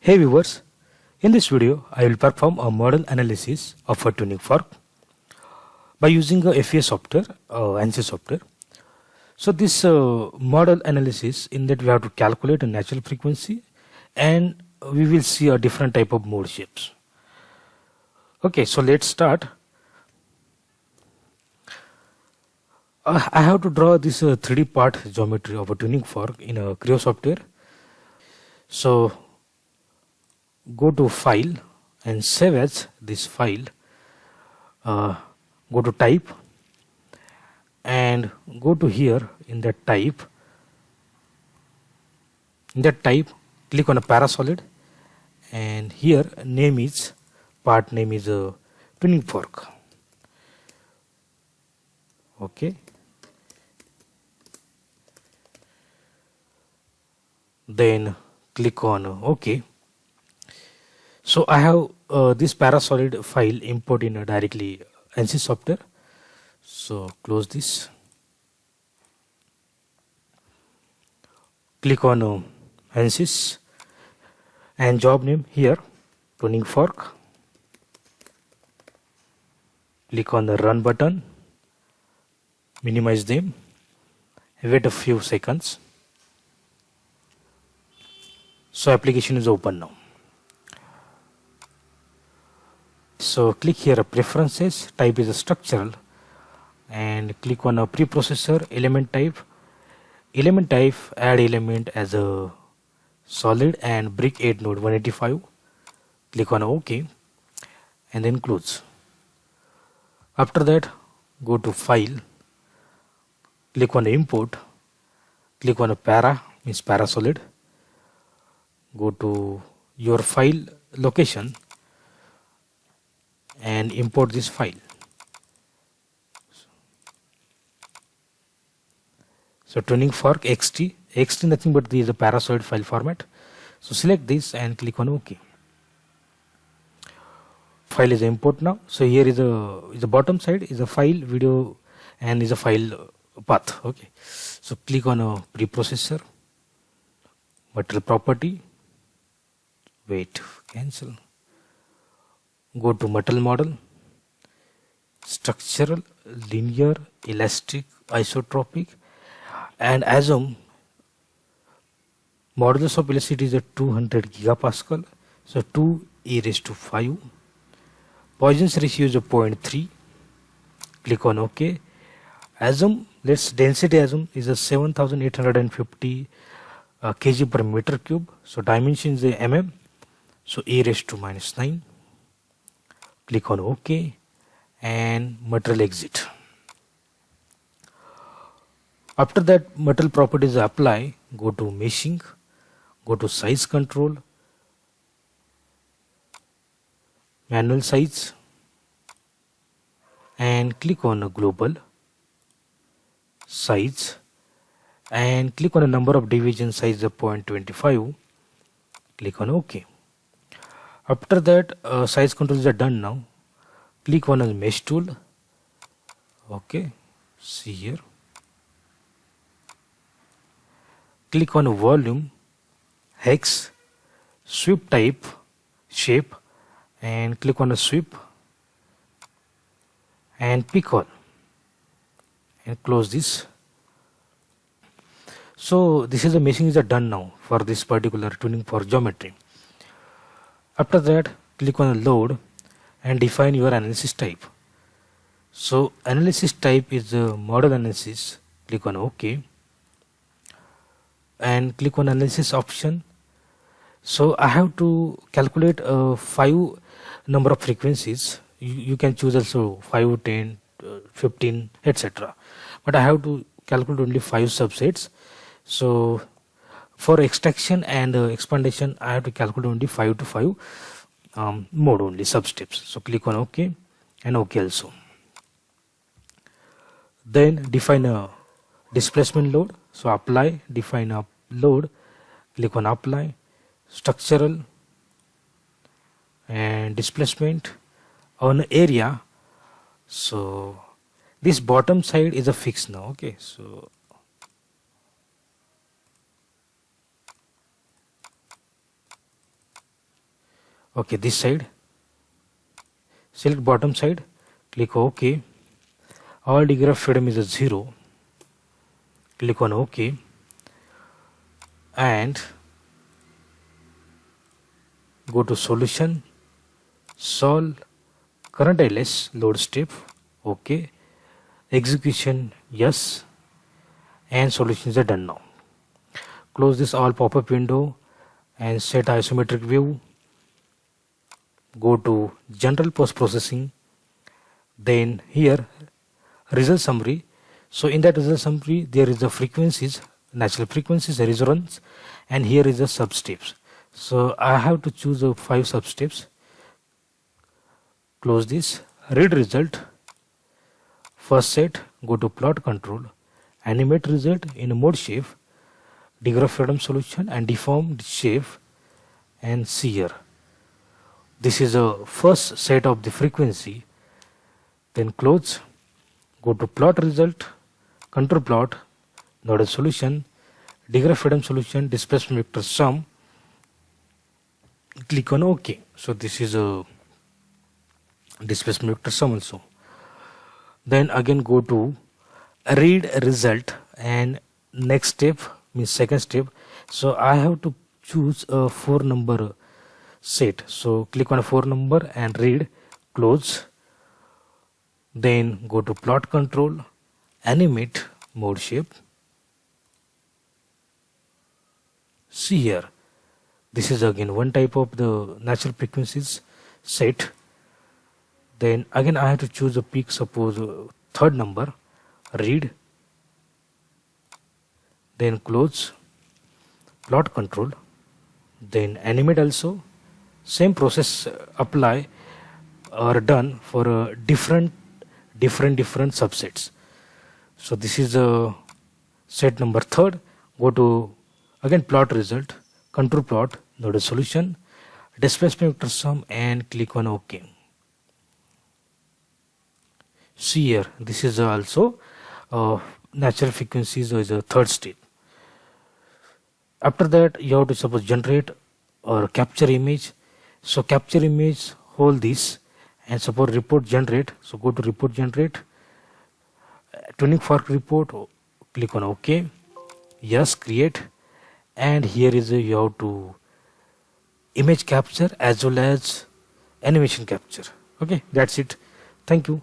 Hey viewers, in this video I will perform a model analysis of a tuning fork by using a FEA software, ANSYS software. So this model analysis, in that we have to calculate a natural frequency and we will see a different type of mode shapes. Okay, so let's start. I have to draw this 3D part geometry of a tuning fork in a Creo software. So go to file and save as this file. Go to type and go to here in that type. In that type, click on a parasolid, and here part name is a tuning fork. Okay. Then click on OK. So I have this parasolid file import in directly ANSYS software. So close this. Click on ANSYS and job name here tuning fork. Click on the run button. Minimize them. Wait a few seconds. So application is open now. So click here preferences, type is a structural, and click on a preprocessor element type. Element type, add element as a solid and brick 8 node 185. Click on OK and then close. After that, go to file, click on import, click on a parasolid, go to your file location and import this file. So tuning fork xt nothing but this is a parasolid file format. So select this and click on OK. File is import now. So here is the bottom side is a file video and is a file path. Okay. So click on a preprocessor, material property, wait, cancel. Go to metal model, structural, linear, elastic, isotropic, and assume modulus of elasticity is a 200 gigapascal. So 2 e raised to 5. Poisson's ratio is a 0.3. Click on OK. Assume, let's density assume is a 7850 kg per meter cube. So dimension is a mm. So e raised to -9. Click on OK and material exit. After that material properties apply, go to meshing, go to size control, manual size, and click on a global size and click on a number of division size of 0.25. Click on OK. After that size controls are done now. Click on a mesh tool. Okay, see here. Click on a volume, hex, sweep type, shape, and click on a sweep and pick all and close this. So this is the meshing is done now for this particular tuning for geometry. After that, click on load and define your analysis type. So analysis type is model analysis. Click on OK and click on analysis option. So I have to calculate 5 number of frequencies. You can choose also 5, 10, 15, etc. But I have to calculate only 5 subsets. So for extraction and expandation, I have to calculate only 5 to 5 mode only sub-steps. So click on OK and OK also. Then define a displacement load. So apply, define a load, click on apply, structural and displacement on area. So this bottom side is a fix now. Okay, so Okay, this side, select bottom side, click OK. All degree of freedom is a 0. Click on OK, and go to solution, solve, current ls, load step, OK, execution, yes, and solutions are done now. Close this all pop-up window and set isometric view. Go to general post processing, then here result summary. So in that result summary there is the frequencies, natural frequencies, resonance, and here is the sub steps. So I have to choose 5 sub steps. Close this, read result, first set, go to plot control, animate result in mode shape, degree of freedom solution, and deformed shape, and see here. This is a first set of the frequency. Then close, go to plot result, control plot, nodal solution, degree of freedom solution, displacement vector sum, click on OK. So this is a displacement vector sum also. Then again go to read result, and next step means second step. So I have to choose a 4 number set. So click on a 4 number and read, close. Then go to plot control, animate mode shape. See here, this is again one type of the natural frequencies set. Then again I have to choose a peak, suppose third number, read, then close, plot control, then animate also. Same process apply or done for different subsets. So this is a set number third. Go to again plot result, control plot, nodal solution, displacement vector sum, and click on OK. See here, this is also natural frequencies is a third state. After that you have to suppose generate or capture image. So capture image, hold this, and suppose report generate. So go to report generate, tuning fork report, click on OK, yes, create, and here is you have to image capture as well as animation capture. Okay, that's it. Thank you.